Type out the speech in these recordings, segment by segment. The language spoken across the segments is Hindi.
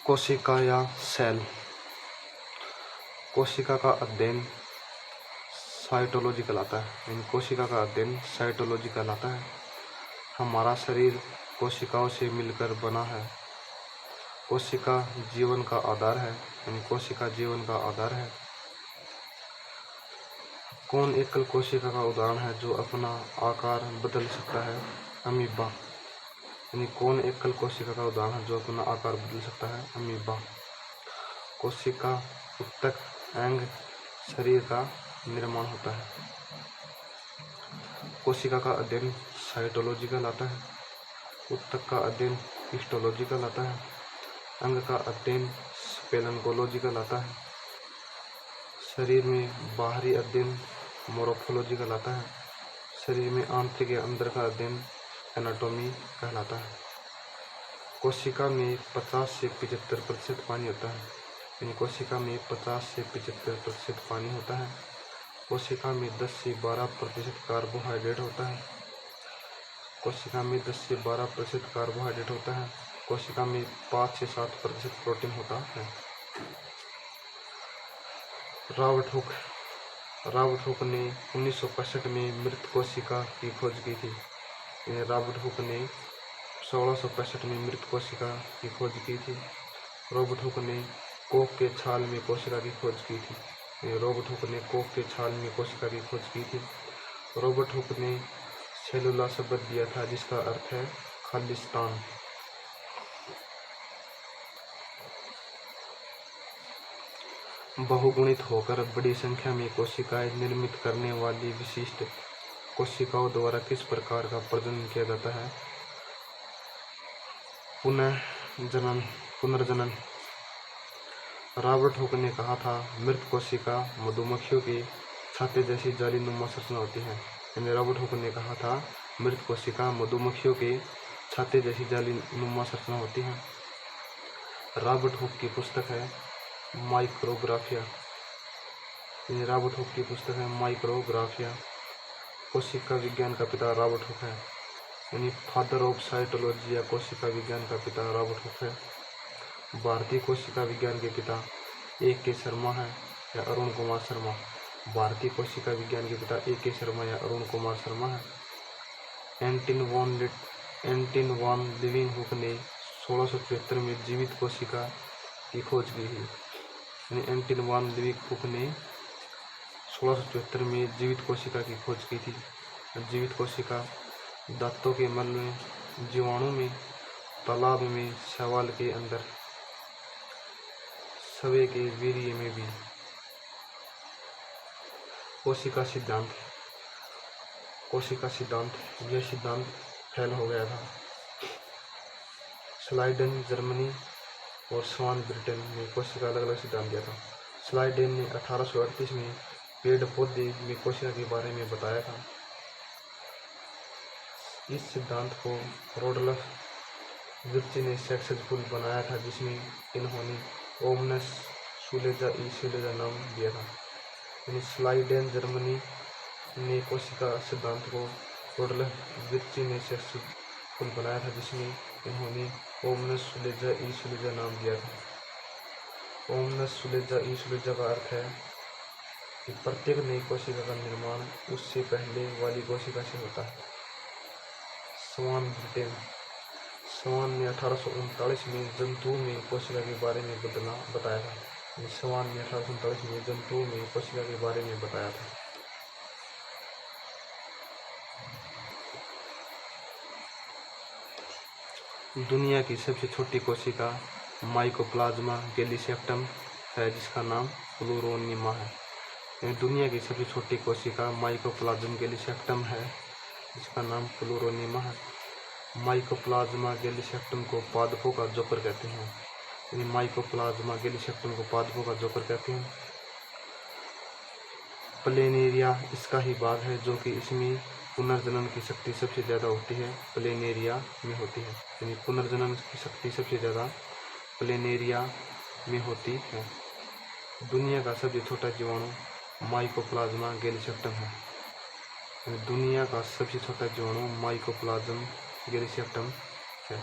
कोशिका या सेल। कोशिका का अध्ययन साइटोलॉजी कहलाता है। इन कोशिका का अध्ययन साइटोलॉजी कहलाता है। हमारा शरीर कोशिकाओं से मिलकर बना है। कोशिका जीवन का आधार है। कोशिका जीवन का आधार है। कौन एकल कोशिका का उदाहरण है जो अपना आकार बदल सकता है? अमीबा। कौन एकल कोशिका का उदाहरण है जो अपना आकार बदल सकता है? अमीबा। कोशिका ऊतक अंग शरीर का निर्माण होता है। कोशिका का अध्ययन साइटोलॉजी कहलाता है। ऊतक का अध्ययन हिस्टोलॉजी कहलाता है। अंग का अध्ययन स्पेलेंकोलॉजी कहलाता है। शरीर में बाहरी अध्ययन मोरोफोलॉजी कहलाता है। शरीर में आंतरिक या अंदर का अध्ययन एनाटॉमी कहलाता है। कोशिका में 50 से 75% पानी होता है। कोशिका में 50 से 75% पानी होता है। कोशिका में 10 से 12% कार्बोहाइड्रेट होता है। कोशिका में 10 से 12% कार्बोहाइड्रेट होता है। कोशिका में 5 से 7% प्रोटीन होता है। रॉबर्ट हुक ने 1965 में मृत कोशिका की खोज की थी। रॉबर्ट हुक ने 1665 में मृत कोशिका की खोज की थी। रॉबर्ट हुक ने कोक के छाल में कोशिका की खोज की थी। रॉबर्ट हुक ने कोक के छाल में कोशिका की खोज की थी। रॉबर्ट हुक ने सेलुला शब्द दिया था जिसका अर्थ है खालिस्तान। बहुगुणित होकर बड़ी संख्या में कोशिकाएं निर्मित करने वाली विशिष्ट कोशिकाओं द्वारा किस प्रकार का प्रजनन किया जाता है? पुनर्जनन। रॉबर्ट हुक ने कहा था मृत कोशिका मधुमक्खियों की छाते जैसी जालीनुमा संरचना होती है। रॉबर्ट हुक ने कहा था मृत कोशिका मधुमक्खियों की छाते जैसी जालीनुमा संरचना होती है। रॉबर्ट हुक की पुस्तक है माइक्रोग्राफिया। रॉबर्ट हुक की पुस्तक है माइक्रोग्राफिया। कोशिका विज्ञान का पिता रॉबर्ट हुक है। फादर ऑफ साइटोलॉजी या कोशिका विज्ञान का पिता रॉबर्ट हुक है। भारतीय कोशिका विज्ञान के पिता A.K. शर्मा है या अरुण कुमार शर्मा? भारतीय कोशिका विज्ञान के पिता A.K. शर्मा या अरुण कुमार शर्मा है। एंटिन वॉन लिविंगहुक ने 1673 में जीवित कोशिका की खोज की थी। एंटिन वॉन लिविंगहुक ने 1674 में जीवित कोशिका की खोज की थी। जीवित कोशिका दांतों के मल में, जीवाणु में, तालाब में, शैवाल के अंदर, शवे के वीर्य में भी। कोशिका सिद्धांत। यह सिद्धांत फेल हो गया था। स्लाइडेन जर्मनी और स्वान ब्रिटेन में कोशिका अलग अलग सिद्धांत दिया था। स्लाइडेन ने 1838 में पेड़ पौधे में कोशिका के बारे में बताया था। इस सिद्धांत को रोडल्फ विर्ची ने सक्सेसफुल बनाया था जिसमें इन्होंने ओमनस सुलेजा ई सुलेजा नाम दिया था। स्लाइडेन जर्मनी ने कोशिका सिद्धांत को रोडल्फ विर्ची ने सक्सेसफुल बनाया था जिसमें इन्होंने ओमनस सुलेजा ई सुलेजा नाम दिया था। ओमनस सुलेजा ई सुलेजा का अर्थ है कि प्रत्येक नई कोशिका का निर्माण उससे पहले वाली कोशिका से होता है। स्वान ब्रिटेन। स्वान ने 1839 में जंतुओं में कोशिका के बारे में बताया था। स्वान ने 1839 में जंतुओं में कोशिका के बारे में बताया था। दुनिया की सबसे छोटी कोशिका माइकोप्लाज्मा गैलीसेप्टम है जिसका नाम प्लूरोनिमा है। दुनिया की सबसे छोटी कोशिका माइकोप्लाज्मा गैलीसेप्टम है जिसका नाम प्लूरोनिमा है। माइकोप्लाज्मा गैलीसेप्टम को पादपों का जोकर कहते हैं। माइकोप्लाज्मा गैलीसेप्टम को पादपों का जोकर कहते हैं। प्लेनेरिया इसका ही भाग है जो कि इसमें पुनर्जनन की शक्ति सबसे ज़्यादा होती है, प्लेनेरिया में होती है। पुनर्जनन की शक्ति सबसे ज़्यादा प्लेनेरिया में होती है। दुनिया का सबसे छोटा जीवाणु माइकोप्लाज्मा गैलीसेप्टम है। दुनिया का सबसे छोटा जीवाणु माइकोप्लाज्मा गैलीसेप्टम है।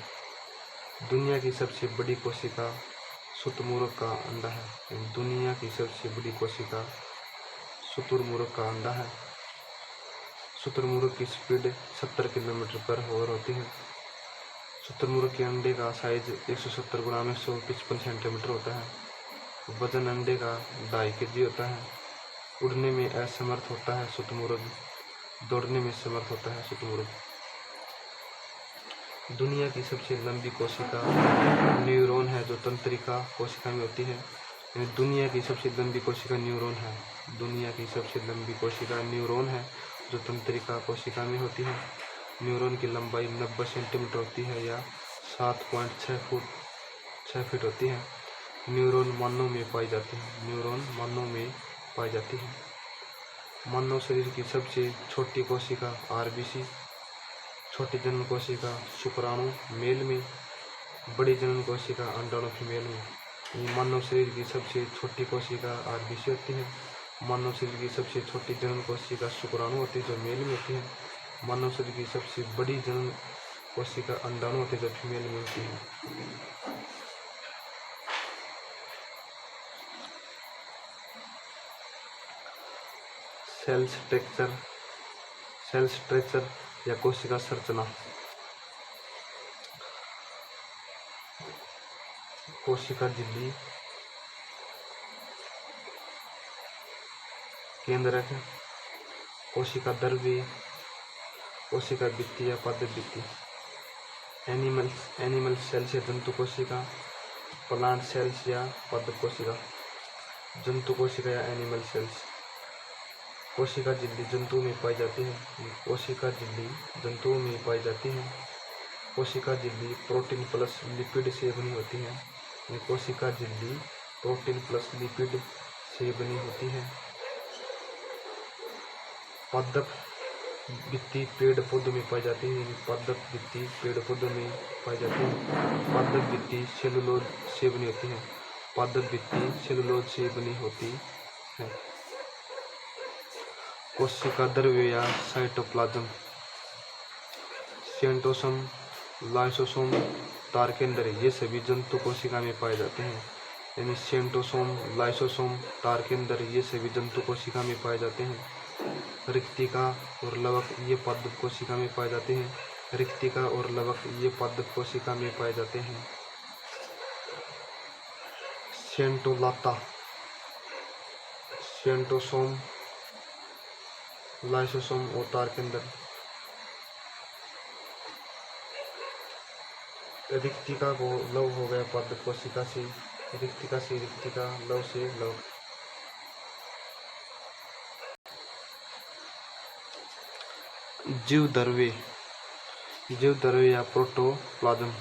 दुनिया की सबसे बड़ी कोशिका शुतुरमुर्ग का अंडा है। दुनिया की सबसे बड़ी कोशिका शुतुरमुर्ग का अंडा है। शुतुरमुर्ग की स्पीड 70 किलोमीटर पर आवर होती है। शुतुरमुर्ग के अंडे का साइज 170 गुणा में 155 सेंटीमीटर होता है। वजन अंडे का 2.5 kg होता है। उड़ने में असमर्थ होता है शुतुरमुर्ग, दौड़ने में समर्थ होता है शुतुरमुर्ग। दुनिया की सबसे लंबी कोशिका न्यूरॉन है, जो तंत्रिका कोशिका में होती है। दुनिया की सबसे लंबी कोशिका न्यूरॉन है। दुनिया की सबसे लंबी कोशिका न्यूरॉन है, जो तंत्रिका कोशिका में होती है। न्यूरॉन की लंबाई 90 सेंटीमीटर होती है या 7.6 फीट होती है। न्यूरॉन मानव में पाई जाती है। न्यूरॉन मानव में पाई जाती है। मानव शरीर की सबसे छोटी कोशिका आरबीसी, छोटी जनन कोशिका शुक्राणु मेल में, बड़ी जनन कोशिका अंडाणु फीमेल में। ये मानव शरीर की सबसे छोटी कोशिका आरबीसी होती है। मानव शरीर की सबसे छोटी जनन कोशिका शुक्राणु होती है, जो मेल में होती है। मानव शरीर की सबसे बड़ी जनन कोशिका अंडाणु होती है, जो फीमेल में होती है। सेल स्ट्रक्चर या कोशिका संरचना। कोशिका झिल्ली, केंद्रक, कोशिका द्रव्य, कोशिका भित्ति या पादप भित्ति। एनिमल सेल्स या जंतु कोशिका, प्लांट सेल्स या पादप कोशिका। जंतु कोशिका या एनिमल सेल्स। कोशिका झिल्ली जंतुओं में पाई जाती है। कोशिका झिल्ली जंतुओं में पाई जाती है। कोशिका झिल्ली प्रोटीन प्लस लिपिड से बनी होती है। कोशिका झिल्ली प्रोटीन प्लस लिपिड से बनी होती है। पादप भित्ति पेड़ पौधों में पाई जाती है। पादप भित्ति पेड़ पौधों में पाई जाती है। पादप भित्ति सेलुलोज से बनी होती है। पादप भित्ति सेलुलोज से बनी होती है। कोशिका द्रव्य या साइटोप्लाज्म। सेंट्रोसोम, लाइसोसोम, तार केंद्र, ये सभी जंतु कोशिका में पाए जाते हैं। यानी सेंट्रोसोम, लाइसोसोम, तार केंद्र, ये सभी जंतु कोशिका में पाए जाते हैं। रिक्तिका और लवक, ये पादप कोशिका में पाए जाते हैं। रिक्तिका और लवक, ये पादप कोशिका में पाए जाते हैं। सेंटोलाता, सेंट्रोसोम, लाइसोसोम और तार केंद्र। रिक्तिका को लव हो गया पादप कोशिका से, रिक्तिका से रिक्तिका, लव से लव। जीव द्रव्य या प्रोटोप्लाज्म।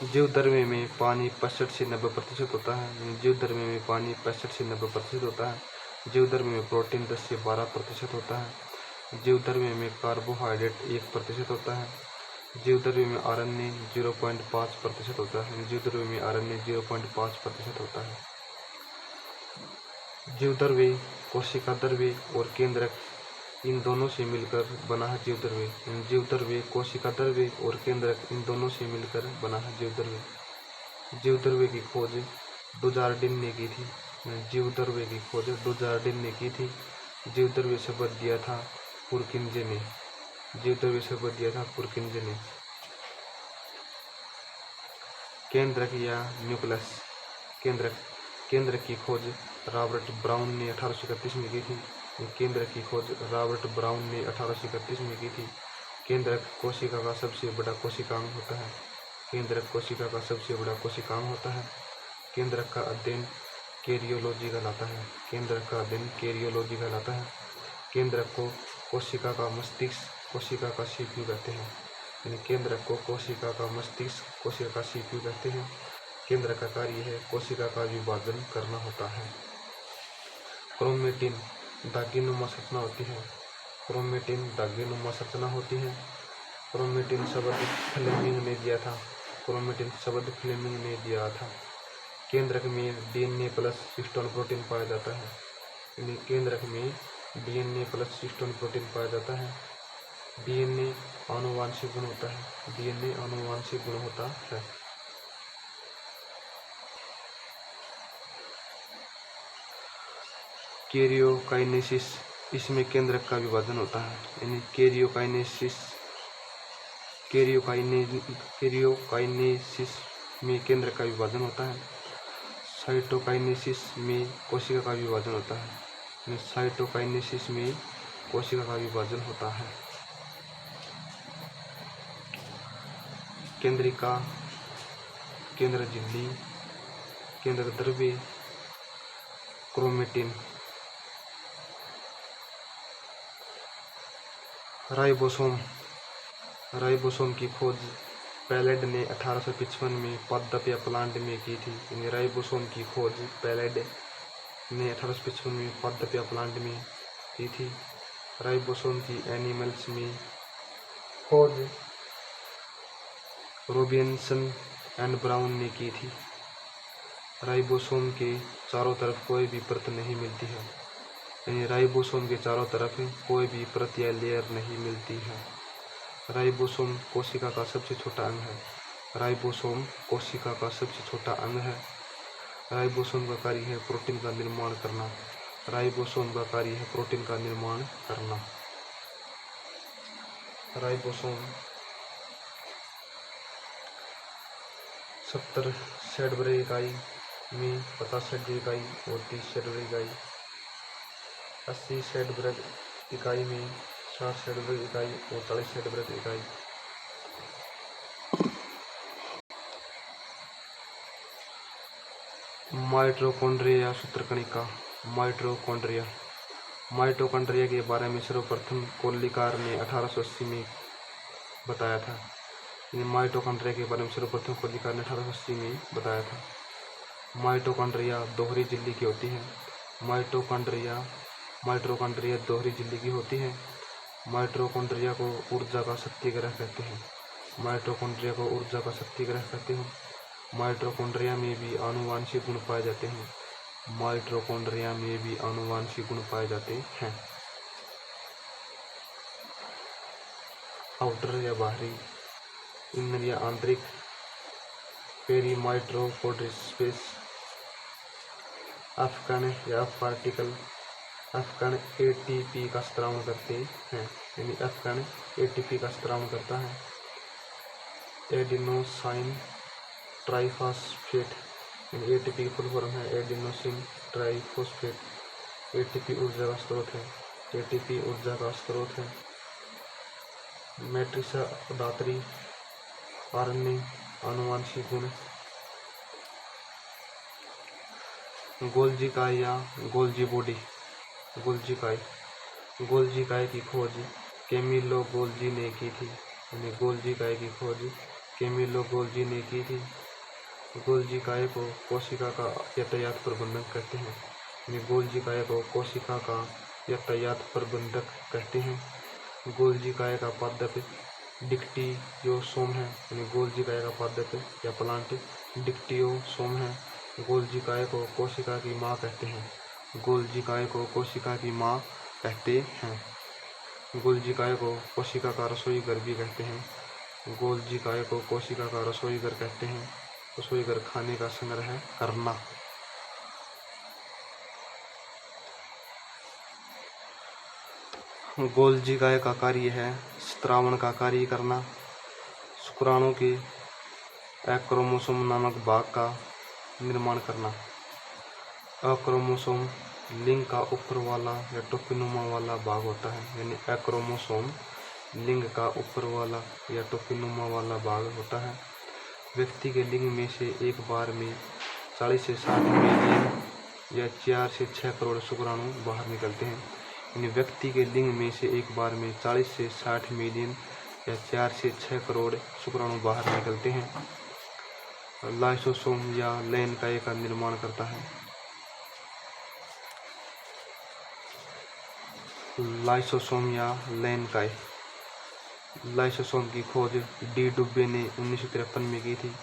जीव द्रव्य में पानी 65 से 90% होता है। जीव द्रव्य में पानी 65 से 90% होता है। जीव द्रव्य में प्रोटीन 10 से 12% होता है। जीव द्रव्य में कार्बोहाइड्रेट 1% होता है। जीव द्रव्य में आरएनए 0.5% होता है। जीव द्रव्य में आरएनए 0.5% होता है। जीव द्रव्य, कोशिका द्रव्य और केंद्रक, इन दोनों से मिलकर बना है जीव द्रव्य। जीव द्रव्य, कोशिका द्रव्य और केंद्रक, इन दोनों से मिलकर बना है जीव द्रव्य। जीव द्रव्य की खोज डुजार्डिन ने की थी। जीव द्रव्य की खोज डुजार्डिन ने की थी। जीव द्रव्य शब्द दिया था पुरकिंजे ने। जीव द्रव्य शब्द दिया था पुरकिंजे ने। केंद्रक या न्यूक्लियस। केंद्रक की खोज रॉबर्ट ब्राउन ने 1831 में की थी। केंद्रक की खोज रॉबर्ट ब्राउन ने 1831 में की थी। केंद्रक कोशिका का सबसे बड़ा कोशिकांग होता है। केंद्रक कोशिका का सबसे बड़ा कोशिकांग होता है। केंद्रक का अध्ययन कैरियोलॉजी कहलाता है। केंद्रक का अध्ययन कैरियोलॉजी कहलाता है। केंद्रक को कोशिका का मस्तिष्क, कोशिका का सीपीयू कहते हैं। यानी केंद्रक को कोशिका का मस्तिष्क, कोशिका का सीपीयू कहते हैं। केंद्रक का कार्य है कोशिका का विभाजन करना होता है। क्रोमेटिन धागेनुमा संरचना होती है। क्रोमेटिन धागेनुमा संरचना होती है। क्रोमेटिन शब्द फ्लेमिंग ने दिया था। क्रोमेटिन शब्द फ्लेमिंग ने दिया था। केंद्रक में डीएनए प्लस हिस्टोन प्रोटीन पाया जाता है। यानी केंद्रक में डीएनए प्लस हिस्टोन प्रोटीन पाया जाता है। डीएनए आनुवांशिक गुण होता है। डीएनए आनुवांशिक गुण होता है। कैरियोकाइनेसिस, इसमें केंद्रक का विभाजन होता है, यानी कैरियोकाइनेसिस में केंद्रक का विभाजन होता है। साइटोकाइनेसिस में कोशिका का विभाजन होता है, यानी साइटोकाइनेसिस में कोशिका का विभाजन होता है। केंद्रिका, केंद्र झिल्ली, केंद्र द्रव्य, क्रोमेटिन। राइबोसोम की खोज पैलेड ने 1855 में पादप प्लांट में की थी, यानी राइबोसोम की खोज पैलेड ने 1855 में पादप प्लांट में की थी। राइबोसोम की एनिमल्स में खोज रॉबिन्सन एंड ब्राउन ने की थी। राइबोसोम के चारों तरफ कोई भी परत नहीं मिलती है, यानी राइबोसोम के चारों तरफ कोई भी परत या लेयर नहीं मिलती है। राइबोसोम कोशिका का सबसे छोटा अंग है। राइबोसोम कोशिका का सबसे छोटा अंग है। राइबोसोम का कार्य है प्रोटीन का निर्माण करना। राइबोसोम का कार्य है प्रोटीन का निर्माण करना। राइबोसोम 70 शेडब्रे इकाई में 50 शेडब्रे इकाई और 30 शेडब्रे इकाई, 80 शेडब्रे इकाई में 60 शेडब्रे इकाई और 40 शेडब्रे इकाई। माइटोकॉन्ड्रिया सूत्रकणिका। माइटोकॉन्ड्रिया के बारे में सर्वप्रथम कोलिकार ने 1880 में बताया था। माइटोकॉन्ड्रिया के बारे में सर्वप्रथम कोलिकार ने 1880 में बताया था। माइटोकॉन्ड्रिया दोहरी झिल्ली की होती है। माइटोकॉन्ड्रिया दोहरी झिल्ली की होती है। माइटोकॉन्ड्रिया को ऊर्जा का शक्ति ग्रह कहते हैं। माइटोकॉन्ड्रिया को ऊर्जा का शक्ति ग्रह कहते हैं। माइटोकॉन्ड्रिया में भी आनुवांशिक गुण पाए जाते हैं। माइटोकॉन्ड्रिया में भी आनुवांशिक गुण पाए जाते हैं। आउटर या बाहरी, इनर या आंतरिक, पेरीमाइटोकॉन्ड्रियल स्पेस, अफकण या पार्टिकल। अफकण एटीपी का स्त्रावण करते हैं, यानी अफकण एटीपी का स्त्रावण करता है। एडिनोसाइन ट्राइफॉस्फेट, यानी एटीपी की फुल फॉर्म है एडिनोसिन ट्राइफॉस्फेट। एटीपी ऊर्जा का स्रोत है। एटीपी ऊर्जा का स्रोत है। मैट्रिक्स दात्री, आरएनए, आनुवांशिक गुण। गोल्जी काय या गोल्जी बॉडी। गोल्जी काय की खोज कैमिलो गोल्जी ने की थी, यानी गोल्जी काय की खोज कैमिलो गोल्जी ने की थी। गोल्जी काय को कोशिका का यातायात प्रबंधक कहते हैं, यानी गोल्जी काय को कोशिका का यातायात प्रबंधक कहते हैं। गोल्जी काय का पादप डिक्टियोसोम है, यानी गोल्जी काय का पादप या प्लांट डिक्टियोसोम है। गोल्जी काय को कोशिका की माँ कहते हैं। गोल्जी काय को कोशिका की माँ कहते हैं। गोल्जी काय को कोशिका का रसोई घर भी कहते हैं। गोल्जी काय को कोशिका का रसोई घर कहते हैं। रसोई घर खाने का संग्रह करना। गोल्जी काय का कार्य है स्त्रावण का कार्य करना। शुक्राणु के एक्रोमोसोम नामक भाग का निर्माण करना। अक्रोमोसोम लिंग का ऊपर वाला या टोपीनुमा वाला भाग होता है, यानी एक्रोमोसोम लिंग का ऊपर वाला या टोपीनुमा वाला भाग होता है। व्यक्ति के लिंग में से एक बार में 40 से 60 मिलियन या 4 से 6 करोड़ शुक्राणु बाहर निकलते हैं, यानी व्यक्ति के लिंग में से एक बार में 40 से 60 मिलियन या 4 से 6 करोड़ शुक्राणु बाहर निकलते हैं। लाइसोसोम या लैन काय का निर्माण करता है। लाइसोसोम या लैन काय। लाइसोसोम की खोज डी डुब्बे ने 1953 में की थी।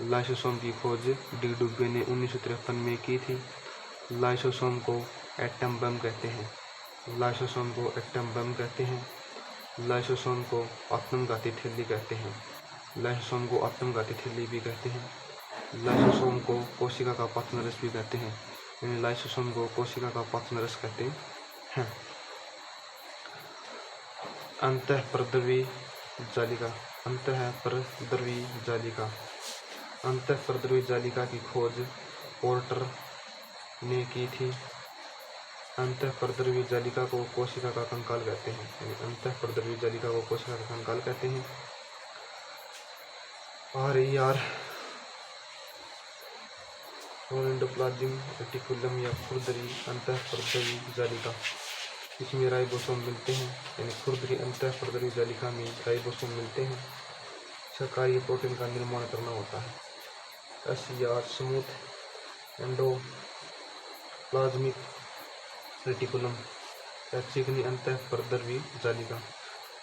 लाइसोसोम की खोज डी डुब्बे ने 1953 में की थी। लाइसोसोम को एटम बम कहते हैं। लाइसोसोम को एटम बम कहते हैं। लाइसोसोम को आत्मघाती ठिल्ली कहते हैं। लाइसोसोम को आत्मघाती ठिल्ली भी कहते हैं। लाइसोसोम को कोशिका का पाचन रस भी कहते हैं। यानी लाइसोसोम को कोशिका का पाचन रस कहते हैं। अंतःप्रद्रवी जालिका। अंतःप्रद्रवी जालिका। अंतःप्रद्रवी जालिका की खोज पोर्टर ने की थी। अंतःप्रद्रवी जालिका को कोशिका का कंकाल कहते हैं। अंतःप्रद्रवी जालिका को कोशिका का कंकाल कहते हैं। RER एंडोप्लाज्म रेटिकुलम या खुरदरी अंतःप्रद्रवी जालिका। इसमें राइबोसोम मिलते हैं, यानी खुरदरी अंतःप्रद्रवी जालिका में राइबोसोम मिलते हैं। इसका कार्य प्रोटीन का निर्माण करना होता है। SER स्मूथ एंडोप्लाज्मिक रेटिकुलम या चिकनी अंतःप्रद्रवी जालिका।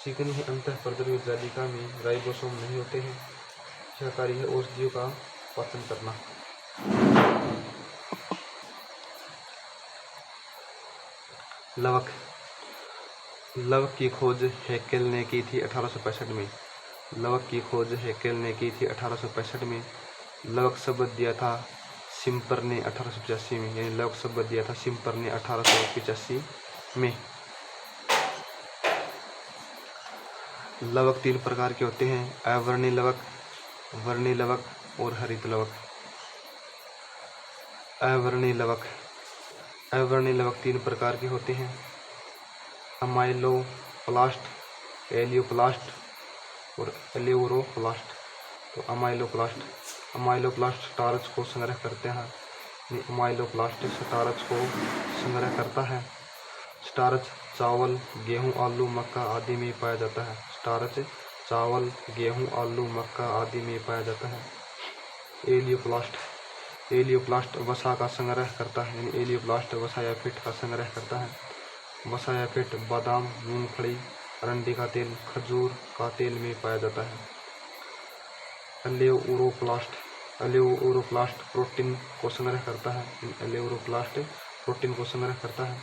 चिकनी अंतःप्रद्रवी जालिका में राइबोसोम नहीं होते हैं। इसका कार्य है औषधियों का पाचन करना। लवक। लवक की खोज हैकेल ने की थी 1865 में। लवक की खोज हैकेल ने की थी 1865 में। लवक शब्द दिया था सिम्पर ने 1885 में, यानी लवक शब्द दिया था सिम्पर ने 1885 में। लवक 3 प्रकार के होते हैं, अवर्णी लवक, वर्णी लवक और हरित लवक। अवर्णी लवक। अवर्णी लवक 3 प्रकार के होते हैं, अमाइलोप्लास्ट, एलियोप्लास्ट और एलियोरोप्लास्ट। तो अमाइलोप्लास्ट स्टार्च को संग्रह करते हैं। अमाइलोप्लास्ट स्टार्च को संग्रह करता है। स्टार्च चावल, गेहूं, आलू, मक्का आदि में पाया जाता है। स्टार्च चावल, गेहूं, आलू, मक्का आदि में पाया जाता है। एलियोप्लास्ट वसा का संग्रह करता है, यानी एलियोप्लास्ट वसा या फीट का संग्रह करता है। वसा या फीट बादाम, मूंगफली, अरंडी का तेल, खजूर का तेल में पाया जाता है। एलियोरोप्लास्ट प्रोटीन को संग्रह करता है। एलियोरोप्लास्ट प्रोटीन को संग्रह करता है।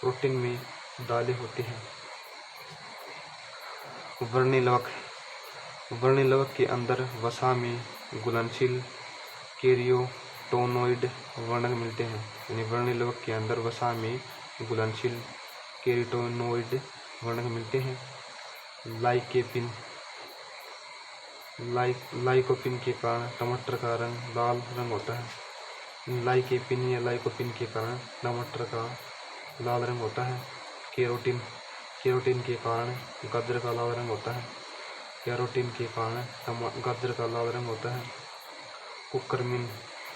प्रोटीन में दालें होती हैं। वर्णी लवक। वर्णी लवक के अंदर वसा में घुलनशील कैरोटीनॉइड वर्णक मिलते हैं, यानी वर्णी लवक के अंदर वसा में घुलनशील कैरोटीनॉइड वर्णक मिलते हैं। लाइकोपिन के कारण टमाटर का रंग लाल रंग होता है। लाइकोपिन या लाइकोपिन के कारण टमाटर का लाल रंग होता है। कैरोटीन के कारण गाजर का लाल रंग होता है। कैरोटीन के कारण गाजर का लाल रंग होता है।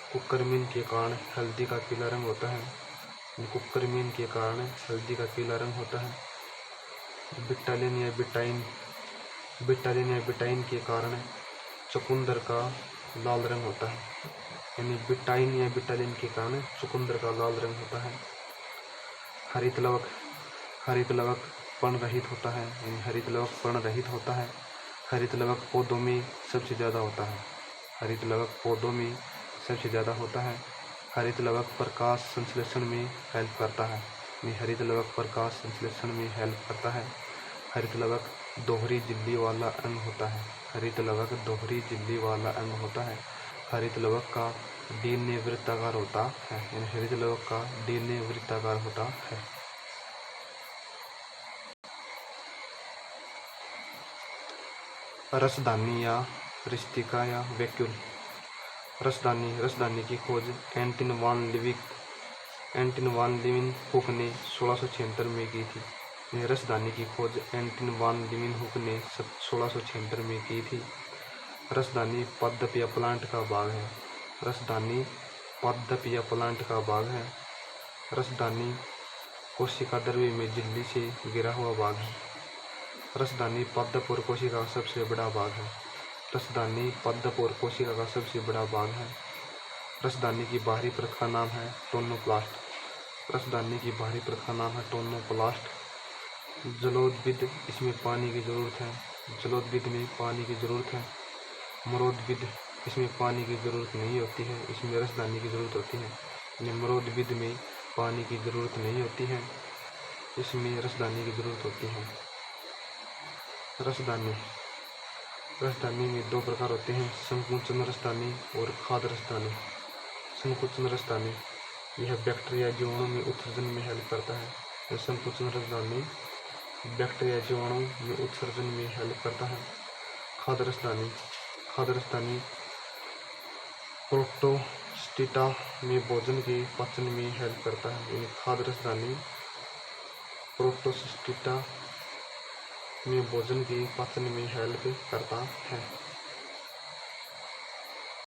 कुकरमीन के कारण हल्दी का पीला रंग होता है। कुकरमीन के कारण हल्दी का पीला रंग होता है। बिटालिन या बिटाइन के कारण चुकंदर का लाल रंग होता है, यानी बिटाइन या बिटालिन के कारण चुकंदर का लाल रंग होता है। हरित लवक पर्ण रहित होता है, यानी हरित लवक पर्ण रहित होता है। हरित लवक पौधों में सबसे ज़्यादा होता है। हरित लवक पौधों में सबसे ज़्यादा होता है। हरित लवक प्रकाश संश्लेषण में हेल्प करता है, यानी हरित लवक प्रकाश संश्लेषण में हेल्प करता है। हरित लवक दोहरी झिल्ली वाला अंग होता है। हरित लवक दोहरी झिल्ली वाला अंग होता है। हरित लवक का डीएनए वृत्ताकार होता है, यानी हरित लवक का डीएनए वृत्ताकार होता है। रसदानी या रिस्तिका या वैक्यूल। रसदानी की खोज एंटन वान लीeuwenhoek ने 1676 में की थी। रसदानी की खोज एंटन वान लीeuwenhoek ने 1676 में की थी। रसदानी पादप या प्लांट का भाग है। रसदानी पादप या प्लांट का भाग है। रसदानी कोशिका द्रव्य में झिल्ली से घिरा हुआ भाग है। रसदानी पादप और कोशिका का सबसे बड़ा भाग है। रसदानी पादप और कोशिका का सबसे बड़ा भाग है। रसदानी की बाहरी परत का नाम है टोनोप्लास्ट। रसदानी की बाहरी परत का नाम है टोनोप्लास्ट। जलोदविद, इसमें पानी की ज़रूरत है। जलोदविद में पानी की ज़रूरत है। मरोदविद, इसमें पानी की ज़रूरत नहीं होती है, इसमें रसदानी की ज़रूरत होती है। मरोदविद में पानी की ज़रूरत नहीं होती है, इसमें रसदानी की ज़रूरत होती है। रसदानी में 2 प्रकार होते हैं, संकुचन रसदानी और खाद रसदानी। संकुचन रसदानी यह बैक्टीरिया जीवाणु में उत्सर्जन में हेल्प करता है। संकुचन रसदानी बैक्टीरिया जीवाणु में उत्सर्जन में हेल्प करता है। खाद्य रसदानी प्रोटोस्टिटा में भोजन के पाचन में हेल्प करता है। खाद्य रसदानी प्रोटोस्टिटा में भोजन के पाचन में हेल्प करता है।